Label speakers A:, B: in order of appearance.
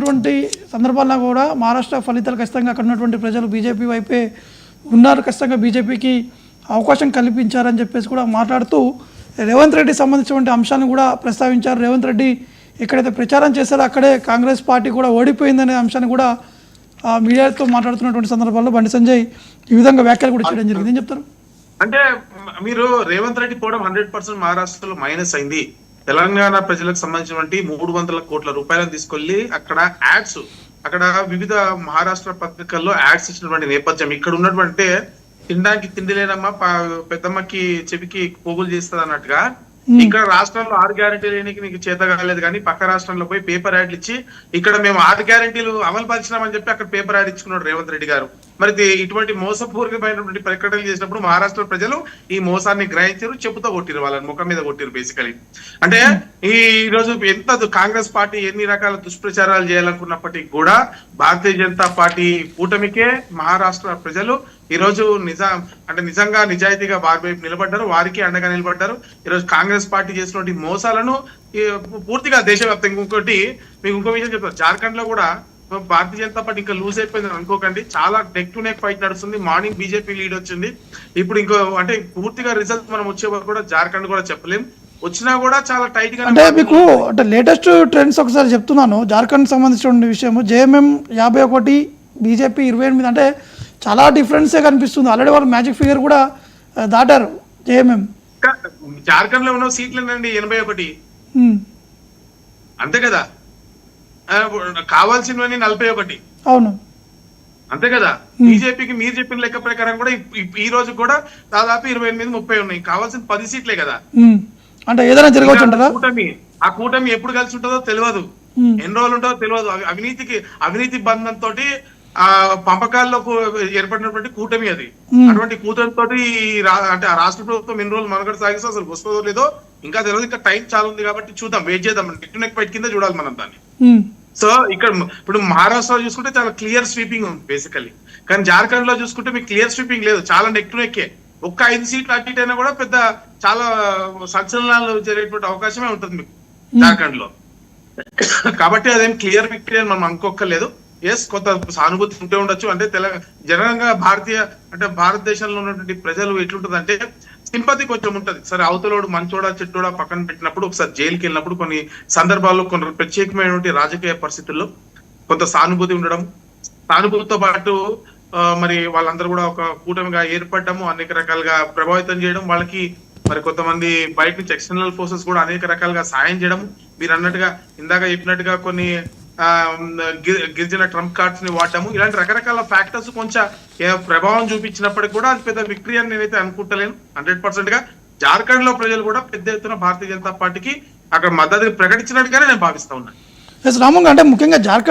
A: ఉన్నటువంటి సందర్భాల్లో కూడా మహారాష్ట్ర ఫలితాలు ఖచ్చితంగా అక్కడ ఉన్నటువంటి ప్రజలు బీజేపీ వైపే ఉన్నారు, ఖచ్చితంగా బీజేపీకి అవకాశం కల్పించారని చెప్పేసి కూడా మాట్లాడుతూ రేవంత్ రెడ్డి సంబంధించినటువంటి అంశాన్ని కూడా ప్రస్తావించారు. రేవంత్ రెడ్డి ఎక్కడైతే ప్రచారం చేశారో అక్కడే కాంగ్రెస్ పార్టీ కూడా ఓడిపోయిందనే అంశాన్ని కూడా మీడియాతో మాట్లాడుతున్నటువంటి సందర్భాల్లో బండి సంజయ్ ఈ విధంగా వ్యాఖ్యలు కూడా చేయడం జరిగింది. ఏం చెప్తారు?
B: అంటే మీరు రేవంత్ రెడ్డి పోవడం 100% మహారాష్ట్రలో మైనస్ అయింది. తెలంగాణ ప్రజలకు సంబంధించినటువంటి 300 కోట్ల రూపాయలను తీసుకెళ్లి అక్కడ యాడ్స్, అక్కడ వివిధ మహారాష్ట్ర పత్రికల్లో యాడ్స్ ఇచ్చినటువంటి నేపథ్యం, ఇక్కడ ఉన్నటువంటి తినడానికి తిండి లేనమ్మా పెద్దమ్మకి చెవికి పోగులు చేస్తుంది అన్నట్టుగా ఇక్కడ రాష్ట్రంలో 6 గ్యారెంటీలు లేనికి నీకు చేత కాలేదు కానీ పక్క రాష్ట్రంలో పోయి పేపర్ యాడ్లు ఇచ్చి ఇక్కడ మేము 6 గ్యారెంటీలు అమలు పరిచినామని చెప్పి అక్కడ పేపర్ యాడ్ ఇచ్చుకున్నాడు రేవంత్ రెడ్డి గారు. మరి ఇటువంటి మోసపూరితమైనటువంటి ప్రకటనలు చేసినప్పుడు మహారాష్ట్ర ప్రజలు ఈ మోసాన్ని గ్రహించారు, చెప్పుతో కొట్టిరు, వాళ్ళని ముఖం మీద కొట్టిరు. బేసికలీ అంటే ఈ రోజు ఎంత కాంగ్రెస్ పార్టీ ఎన్ని రకాల దుష్ప్రచారాలు చేయాలనుకున్నప్పటికీ కూడా భారతీయ జనతా పార్టీ కూటమికే మహారాష్ట్ర ప్రజలు ఈ రోజు నిజంగా నిజాయితీగా వారి వైపు నిలబడ్డారు, వారికి అండగా నిలబడ్డారు. ఈ రోజు కాంగ్రెస్ పార్టీ చేసినటువంటి మోసాలను పూర్తిగా దేశవ్యాప్తంగా మీకు ఇంకో విషయం చెప్తారు. జార్ఖండ్ లో కూడా భారతీయ జనతా పార్టీ ఇంకా లూజ్ అయిపోయింది అనుకోకండి, చాలా నెక్ టు నెక్ ఫైట్ నడుస్తుంది. మార్నింగ్ బీజేపీ లీడ్ వచ్చింది, ఇప్పుడు ఇంకో అంటే పూర్తిగా రిజల్ట్ మనం వచ్చే వరకు కూడా జార్ఖండ్ కూడా చెప్పలేం, వచ్చినా కూడా చాలా టైట్ గా.
A: అంటే మీకు అంటే లేటెస్ట్ ట్రెండ్స్ ఒకసారి చెప్తున్నాను. జార్ఖండ్ సంబంధించిన విషయం జేఎంఎం 51, బీజేపీ 28, అంటే చాలా డిఫరెన్సే కనిపిస్తుంది. ఆల్రెడీ వాళ్ళు మ్యాజిక్ ఫిగర్ కూడా దాటారు జేఎంఎం.
B: జార్ఖండ్ లో ఉన్న సీట్లేనండి 81, అంతే కదా, కావాల్సినవన్నీ 41.
A: అవును,
B: అంతే కదా. బీజేపీకి మీరు చెప్పిన లెక్క ప్రకారం కూడా ఈ రోజు కూడా దాదాపు 28-30 ఉన్నాయి, కావాల్సిన 10 సీట్లే కదా.
A: అంటే ఏదైనా జరగవచ్చు.
B: కూటమి ఎప్పుడు కలిసి ఉంటుందో తెలియదు, ఎన్ని రోజులు ఉంటుందో తెలియదు. అవినీతి బంధంతో పంపకాల్లో ఏర్పడినటువంటి కూటమి అది. అటువంటి కూటమితో అంటే ఆ రాష్ట్ర ప్రభుత్వం ఎన్ని రోజులు మనగడ సాగిస్తే అసలు వస్తుందో లేదో ఇంకా తెలియదు. ఇంకా టైం చాలా ఉంది కాబట్టి చూద్దాం, వెయిట్ చేద్దాం. నెక్ నెక్ ఫైట్ కింద చూడాలి మనం దాన్ని. సో ఇక్కడ ఇప్పుడు మహారాష్ట్రలో చూసుకుంటే చాలా క్లియర్ స్వీపింగ్ ఉంది బేసికలీ, కానీ జార్ఖండ్ లో చూసుకుంటే మీకు క్లియర్ స్వీపింగ్ లేదు, చాలా నెక్ టు నెక్కే. ఒక్క 5 సీట్లు అటు అయినా కూడా పెద్ద చాలా సంచలనాలు జరిగేటువంటి అవకాశమే ఉంటుంది మీకు జార్ఖండ్ లో. కాబట్టి అదేం క్లియర్ విక్టరీ అని మనం అనుకోక్కర్లేదు. ఎస్, కొంత సానుభూతి ఉంటే ఉండొచ్చు. అంటే జనరంగా భారతదేశంలో ఉన్నటువంటి ప్రజలు ఎట్లుంటది అంటే సింపతి కొంచెం ఉంటది. సరే అవతలోడు మంచోడా చెట్టోడా పక్కన పెట్టినప్పుడు, ఒకసారి జైలుకి వెళ్ళినప్పుడు, కొన్ని సందర్భాల్లో కొన్ని ప్రత్యేకమైనటువంటి రాజకీయ పరిస్థితుల్లో కొంత సానుభూతి ఉండడం, సానుభూతితో పాటు మరి వాళ్ళందరూ కూడా ఒక కూటమిగా ఏర్పడము, అనేక రకాలుగా ప్రభావితం చేయడం, వాళ్ళకి మరి కొంతమంది బయట నుంచి ఎక్స్టర్నల్ ఫోర్సెస్ కూడా అనేక రకాలుగా సాయం చేయడం, మీరు అన్నట్టుగా ఇందాక చెప్పినట్టుగా కొన్ని గిరిజన ట్రంప్ కార్డ్స్ ని వాడటము, ఇలాంటి రకరకాల ఫ్యాక్టర్స్ కొంచెం ప్రభావం చూపించినప్పటికీ కూడా అది పెద్ద విక్టరీ అని నేనైతే అనుకుంటలేను. 100% గా జార్ఖండ్ లో ప్రజలు కూడా పెద్ద ఎత్తున భారతీయ జనతా పార్టీకి అక్కడ మద్దతు ప్రకటించినట్టుగానే నేను భావిస్తా ఉన్నాను.
A: రామంగా అంటే ముఖ్యంగా జార్ఖండ్